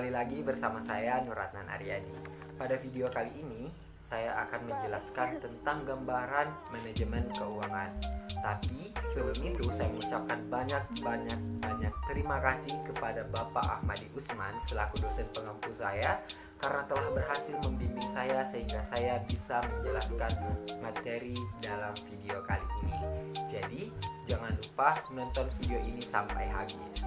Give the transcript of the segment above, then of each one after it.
Kembali lagi bersama saya Nuratnan Aryadi. Pada video kali ini saya akan menjelaskan tentang gambaran manajemen keuangan. Tapi sebelum itu saya mengucapkan banyak terima kasih kepada Bapak Ahmadi Usman selaku dosen pengampu saya karena telah berhasil membimbing saya sehingga saya bisa menjelaskan materi dalam video kali ini. Jadi jangan lupa menonton video ini sampai habis.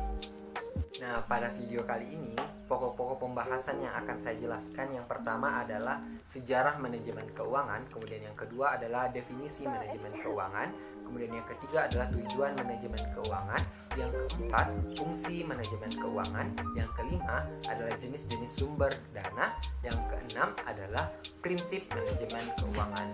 Nah, pada video kali ini, pokok-pokok pembahasan yang akan saya jelaskan yang pertama adalah sejarah manajemen keuangan, kemudian yang kedua adalah definisi manajemen keuangan, kemudian yang ketiga adalah tujuan manajemen keuangan, yang keempat fungsi manajemen keuangan, yang kelima adalah jenis-jenis sumber dana, yang keenam adalah prinsip manajemen keuangan.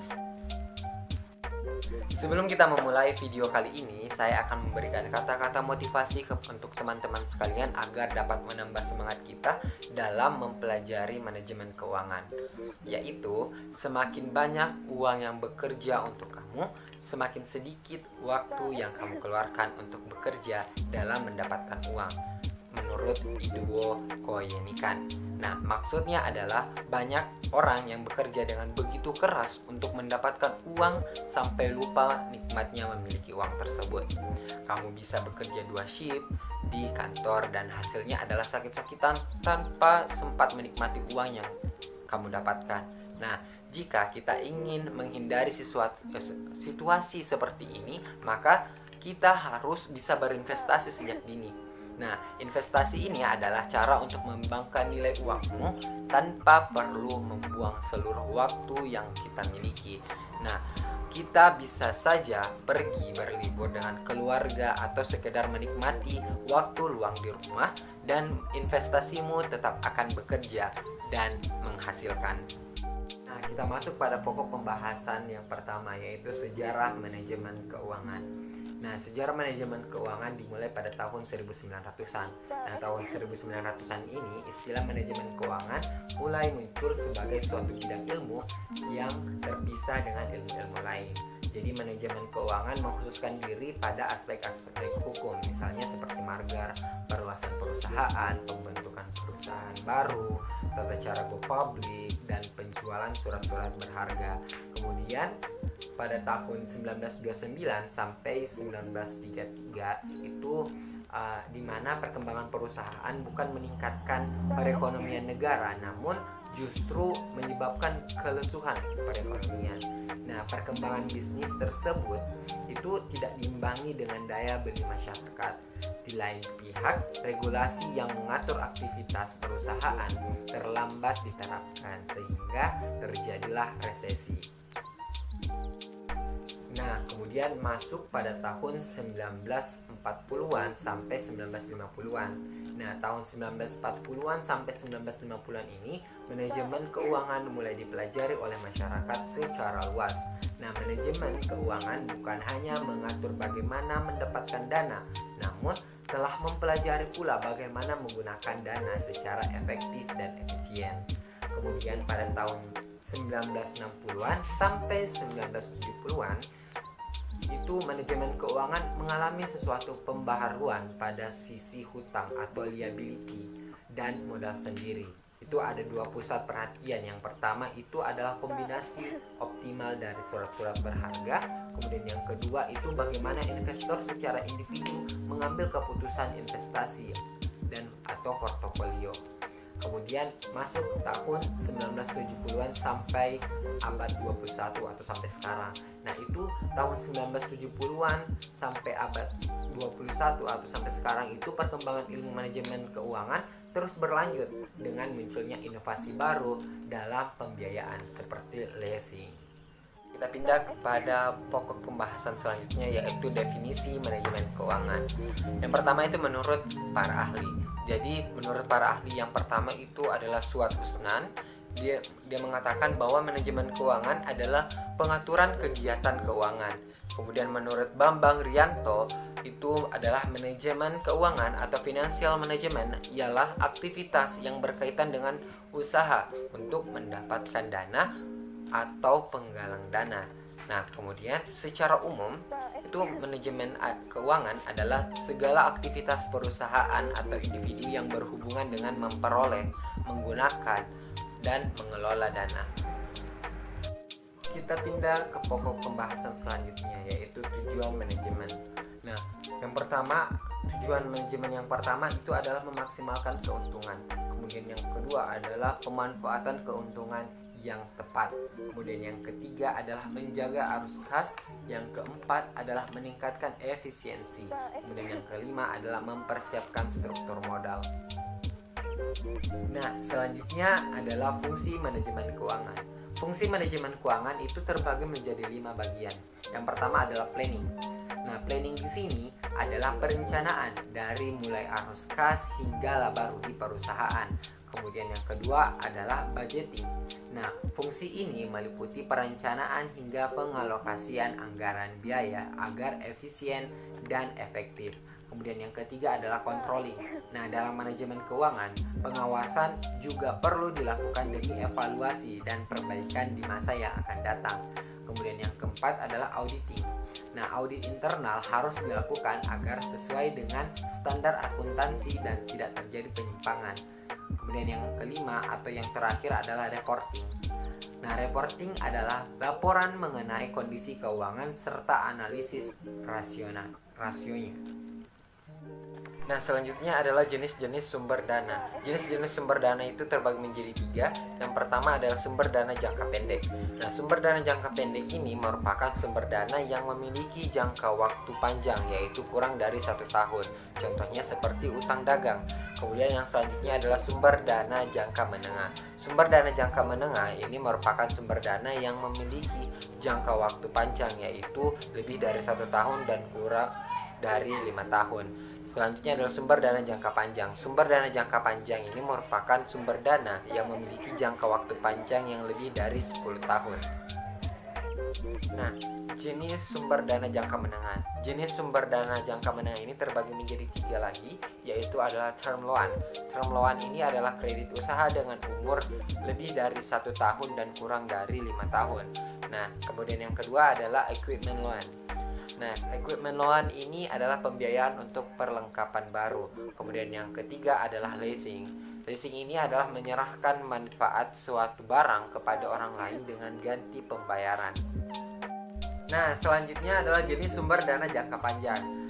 Sebelum kita memulai video kali ini, saya akan memberikan kata-kata motivasi untuk teman-teman sekalian agar dapat menambah semangat kita dalam mempelajari manajemen keuangan. Yaitu, semakin banyak uang yang bekerja untuk kamu, semakin sedikit waktu yang kamu keluarkan untuk bekerja dalam mendapatkan uang. Menurut Iduwo Koyenikan. Nah, maksudnya adalah banyak orang yang bekerja dengan begitu keras untuk mendapatkan uang sampai lupa nikmatnya memiliki uang tersebut. Kamu bisa bekerja 2 shift di kantor dan hasilnya adalah sakit-sakitan tanpa sempat menikmati uang yang kamu dapatkan. Nah, jika kita ingin menghindari situasi seperti ini, maka kita harus bisa berinvestasi sejak dini. Nah, investasi ini adalah cara untuk mengembangkan nilai uangmu tanpa perlu membuang seluruh waktu yang kita miliki. Nah, kita bisa saja pergi berlibur dengan keluarga atau sekedar menikmati waktu luang di rumah dan investasimu tetap akan bekerja dan menghasilkan. Nah, kita masuk pada pokok pembahasan yang pertama, yaitu sejarah manajemen keuangan. Nah, sejarah manajemen keuangan dimulai pada tahun 1900-an. Nah, tahun 1900-an ini istilah manajemen keuangan mulai muncul sebagai suatu bidang ilmu yang terpisah dengan ilmu-ilmu lain. Jadi manajemen keuangan mengkhususkan diri pada aspek-aspek hukum, misalnya seperti margar, perluasan perusahaan, pembentukan perusahaan baru, tata cara go public, dan penjualan surat-surat berharga. Kemudian pada tahun 1929 sampai 1933 itu di mana perkembangan perusahaan bukan meningkatkan perekonomian negara, namun justru menyebabkan kelesuhan perekonomian. Nah, perkembangan bisnis tersebut itu tidak diimbangi dengan daya beli masyarakat. Di lain pihak, regulasi yang mengatur aktivitas perusahaan terlambat diterapkan sehingga terjadilah resesi. Nah, kemudian masuk pada tahun 1940-an sampai 1950-an. Nah, tahun 1940-an sampai 1950-an ini manajemen keuangan mulai dipelajari oleh masyarakat secara luas. Nah, manajemen keuangan bukan hanya mengatur bagaimana mendapatkan dana, namun telah mempelajari pula bagaimana menggunakan dana secara efektif dan efisien. Kemudian pada tahun 1960-an sampai 1970-an itu manajemen keuangan mengalami sesuatu pembaharuan pada sisi hutang atau liability dan modal sendiri. Itu ada 2 pusat perhatian. Yang pertama itu adalah kombinasi optimal dari surat-surat berharga. Kemudian yang kedua itu bagaimana investor secara individu mengambil keputusan investasi dan atau portofolio. Kemudian masuk tahun 1970-an sampai abad 21 atau sampai sekarang. Nah, itu tahun 1970-an sampai abad 21 atau sampai sekarang itu perkembangan ilmu manajemen keuangan terus berlanjut dengan munculnya inovasi baru dalam pembiayaan seperti leasing. Kita pindah kepada pokok pembahasan selanjutnya, yaitu definisi manajemen keuangan. Yang pertama itu menurut para ahli. Jadi menurut para ahli yang pertama itu adalah Suat Usnan. Dia mengatakan bahwa manajemen keuangan adalah pengaturan kegiatan keuangan. Kemudian menurut Bambang Rianto itu adalah manajemen keuangan atau financial management ialah aktivitas yang berkaitan dengan usaha untuk mendapatkan dana atau penggalang dana. Nah, kemudian secara umum itu manajemen keuangan adalah segala aktivitas perusahaan atau individu yang berhubungan dengan memperoleh, menggunakan, dan mengelola dana. Kita pindah ke pokok pembahasan selanjutnya, yaitu tujuan manajemen. Nah, tujuan manajemen yang pertama itu adalah memaksimalkan keuntungan. Kemudian yang kedua adalah pemanfaatan keuntungan yang tepat. Kemudian yang ketiga adalah menjaga arus kas. Yang keempat adalah meningkatkan efisiensi. Kemudian yang kelima adalah mempersiapkan struktur modal. Nah, selanjutnya adalah fungsi manajemen keuangan. Fungsi manajemen keuangan itu terbagi menjadi 5 bagian. Yang pertama adalah planning. Nah, planning di sini adalah perencanaan dari mulai arus kas hingga laba rugi perusahaan. Kemudian yang kedua adalah budgeting. Nah, fungsi ini meliputi perencanaan hingga pengalokasian anggaran biaya agar efisien dan efektif. Kemudian yang ketiga adalah controlling. Nah, dalam manajemen keuangan, pengawasan juga perlu dilakukan demi evaluasi dan perbaikan di masa yang akan datang. Kemudian yang keempat adalah auditing. Nah, audit internal harus dilakukan agar sesuai dengan standar akuntansi dan tidak terjadi penyimpangan. Kemudian yang kelima atau yang terakhir adalah reporting. Nah, reporting adalah laporan mengenai kondisi keuangan serta analisis rasionya. Nah, selanjutnya adalah jenis-jenis sumber dana. Jenis-jenis sumber dana itu terbagi menjadi 3. Yang pertama adalah sumber dana jangka pendek. Nah, sumber dana jangka pendek ini merupakan sumber dana yang memiliki jangka waktu panjang, yaitu kurang dari 1 tahun. Contohnya seperti utang dagang. Kemudian yang selanjutnya adalah sumber dana jangka menengah. Sumber dana jangka menengah ini merupakan sumber dana yang memiliki jangka waktu panjang, yaitu lebih dari 1 tahun dan kurang dari 5 tahun. Selanjutnya adalah sumber dana jangka panjang. Sumber dana jangka panjang ini merupakan sumber dana yang memiliki jangka waktu panjang yang lebih dari 10 tahun. Nah, jenis sumber dana jangka menengah. Jenis sumber dana jangka menengah ini terbagi menjadi 3 lagi, yaitu adalah term loan. Term loan ini adalah kredit usaha dengan umur lebih dari 1 tahun dan kurang dari 5 tahun. Nah, kemudian yang kedua adalah equipment loan. Nah, equipment loan ini adalah pembiayaan untuk perlengkapan baru. Kemudian yang ketiga adalah leasing. Leasing ini adalah menyerahkan manfaat suatu barang kepada orang lain dengan ganti pembayaran. Nah, selanjutnya adalah jenis sumber dana jangka panjang.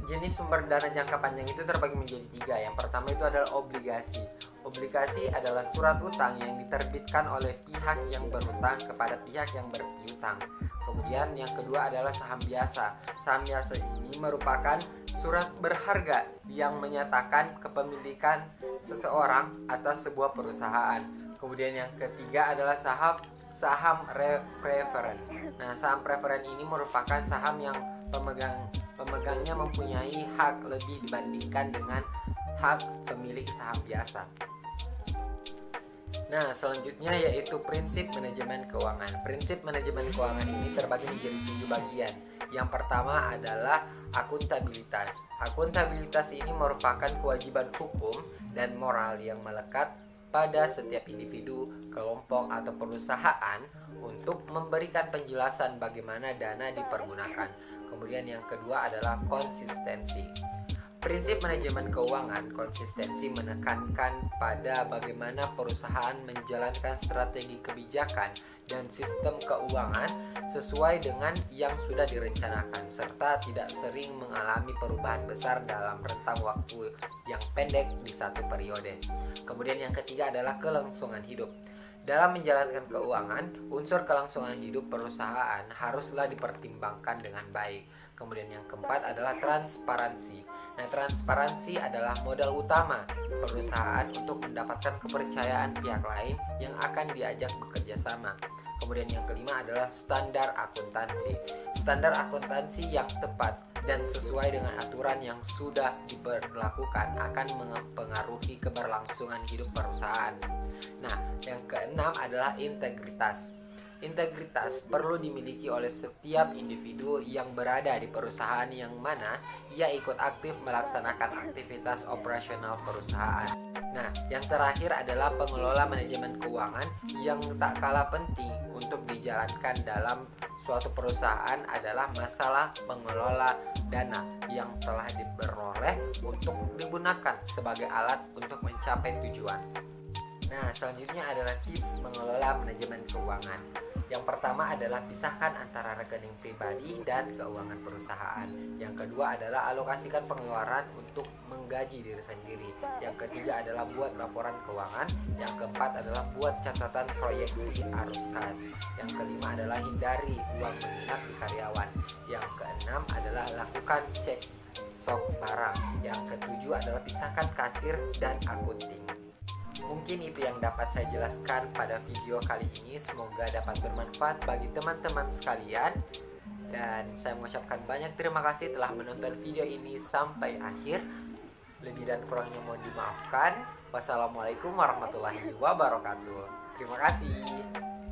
Jenis sumber dana jangka panjang itu terbagi menjadi 3. Yang pertama itu adalah obligasi. Obligasi adalah surat utang yang diterbitkan oleh pihak yang berutang kepada pihak yang berpiutang. Kemudian yang kedua adalah saham biasa. Saham biasa ini merupakan surat berharga yang menyatakan kepemilikan seseorang atas sebuah perusahaan. Kemudian yang ketiga adalah saham preferen. Nah, saham preferen ini merupakan saham yang pemegangnya mempunyai hak lebih dibandingkan dengan hak pemilik saham biasa. Nah, selanjutnya yaitu prinsip manajemen keuangan. Prinsip manajemen keuangan ini terbagi menjadi 7 bagian. Yang pertama adalah akuntabilitas. Akuntabilitas ini merupakan kewajiban hukum dan moral yang melekat pada setiap individu, kelompok, atau perusahaan untuk memberikan penjelasan bagaimana dana dipergunakan. Kemudian yang kedua adalah konsistensi. Prinsip manajemen keuangan konsistensi menekankan pada bagaimana perusahaan menjalankan strategi kebijakan dan sistem keuangan sesuai dengan yang sudah direncanakan, serta tidak sering mengalami perubahan besar dalam rentang waktu yang pendek di satu periode. Kemudian yang ketiga adalah kelangsungan hidup. Dalam menjalankan keuangan, unsur kelangsungan hidup perusahaan haruslah dipertimbangkan dengan baik. Kemudian yang keempat adalah transparansi. Nah, transparansi adalah modal utama perusahaan untuk mendapatkan kepercayaan pihak lain yang akan diajak bekerja sama. Kemudian yang kelima adalah standar akuntansi. Standar akuntansi yang tepat dan sesuai dengan aturan yang sudah diberlakukan akan mempengaruhi keberlangsungan hidup perusahaan. Nah, yang keenam adalah integritas. Integritas perlu dimiliki oleh setiap individu yang berada di perusahaan yang mana ia ikut aktif melaksanakan aktivitas operasional perusahaan. Nah, yang terakhir adalah pengelola manajemen keuangan yang tak kalah penting untuk dijalankan dalam suatu perusahaan adalah masalah pengelola dana yang telah diperoleh untuk digunakan sebagai alat untuk mencapai tujuan. Nah, selanjutnya adalah tips mengelola manajemen keuangan. Yang pertama adalah pisahkan antara rekening pribadi dan keuangan perusahaan. Yang kedua adalah alokasikan pengeluaran untuk menggaji diri sendiri. Yang ketiga adalah buat laporan keuangan. Yang keempat adalah buat catatan proyeksi arus kas. Yang kelima adalah hindari uang menginap di karyawan. Yang keenam adalah lakukan cek stok barang. Yang ketujuh adalah pisahkan kasir dan akunting. Mungkin itu yang dapat saya jelaskan pada video kali ini. Semoga dapat bermanfaat bagi teman-teman sekalian. Dan saya mengucapkan banyak terima kasih telah menonton video ini sampai akhir. Lebih dan kurangnya mohon dimaafkan. Wassalamualaikum warahmatullahi wabarakatuh. Terima kasih.